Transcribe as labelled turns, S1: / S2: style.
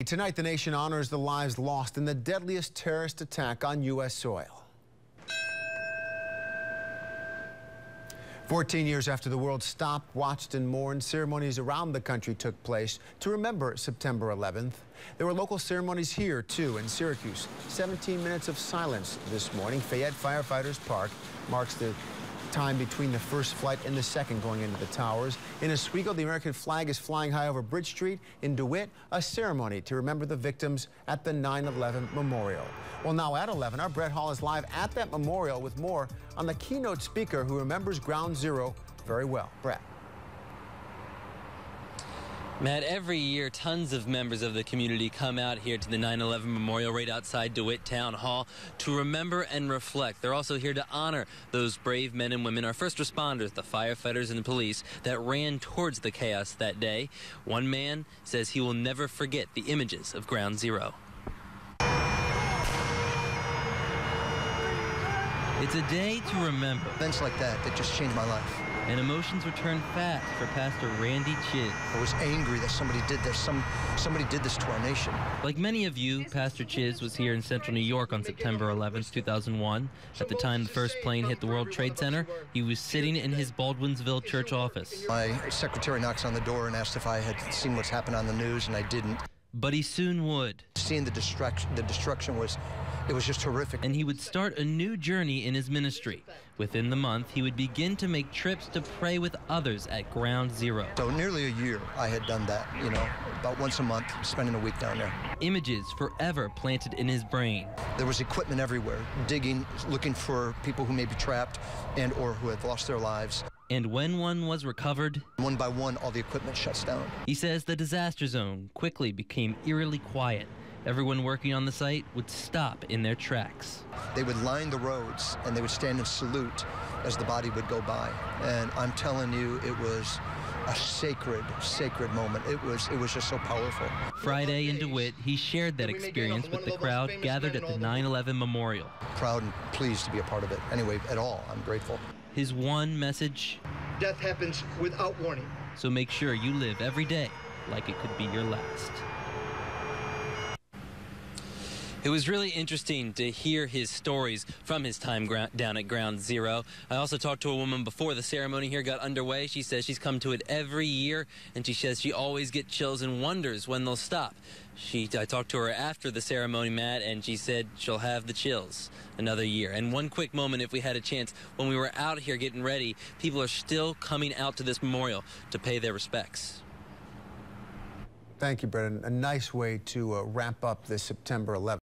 S1: Tonight, the nation honors the lives lost in the deadliest terrorist attack on U.S. soil. 14 years after the world stopped, watched, and mourned, ceremonies around the country took place to remember September 11th. There were local ceremonies here, too, in Syracuse. 17 minutes of silence this morning. Fayette Firefighters Park marks the time between the first flight and the second going into the towers. In Oswego, the American flag is flying high over Bridge Street. In DeWitt, a ceremony to remember the victims at the 9/11 Memorial. Well, now at 11, our Brett Hall is live at that memorial with more on the keynote speaker who remembers Ground Zero very well. Brett.
S2: Matt, every year, tons of members of the community come out here to the 9/11 Memorial right outside DeWitt Town Hall to remember and reflect. They're also here to honor those brave men and women, our first responders, the firefighters and the police, that ran towards the chaos that day. One man says he will never forget the images of Ground Zero. It's a day to remember.
S3: Events like that just changed my life.
S2: And emotions return fast for Pastor Randy Chiz.
S3: I was angry that somebody did this. Somebody did this to our nation.
S2: Like many of you, Pastor Chiz was here in central New York on September 11th, 2001. At the time the first plane hit the World Trade Center, he was sitting in his Baldwinsville church office.
S3: My secretary knocks on the door and asked if I had seen what's happened on the news, and I didn't.
S2: But he soon would.
S3: Seeing the destruction was just horrific.
S2: And he would start a new journey in his ministry. Within the month, he would begin to make trips to pray with others at Ground Zero.
S3: So nearly a year I had done that, about once a month, spending a week down there.
S2: Images forever planted in his brain.
S3: There was equipment everywhere, digging, looking for people who may be trapped and or who had lost their lives.
S2: And when one was recovered,
S3: one by one, all the equipment shuts down.
S2: He says the disaster zone quickly became eerily quiet. Everyone working on the site would stop in their tracks.
S3: They would line the roads and they would stand and salute as the body would go by. And I'm telling you, it was a sacred moment. It was just so powerful.
S2: Friday in DeWitt, he shared that experience with the crowd gathered at the 9/11 Memorial.
S3: Proud and pleased to be a part of it. Anyway, at all, I'm grateful.
S2: His one message:
S3: death happens without warning.
S2: So make sure you live every day like it could be your last. It was really interesting to hear his stories from his time down at Ground Zero. I also talked to a woman before the ceremony here got underway. She says she's come to it every year, and she says she always gets chills and wonders when they'll stop. I talked to her after the ceremony, Matt, and she said she'll have the chills another year. And one quick moment, if we had a chance, when we were out here getting ready, people are still coming out to this memorial to pay their respects.
S1: Thank you, Brett. A nice way to wrap up this September 11th.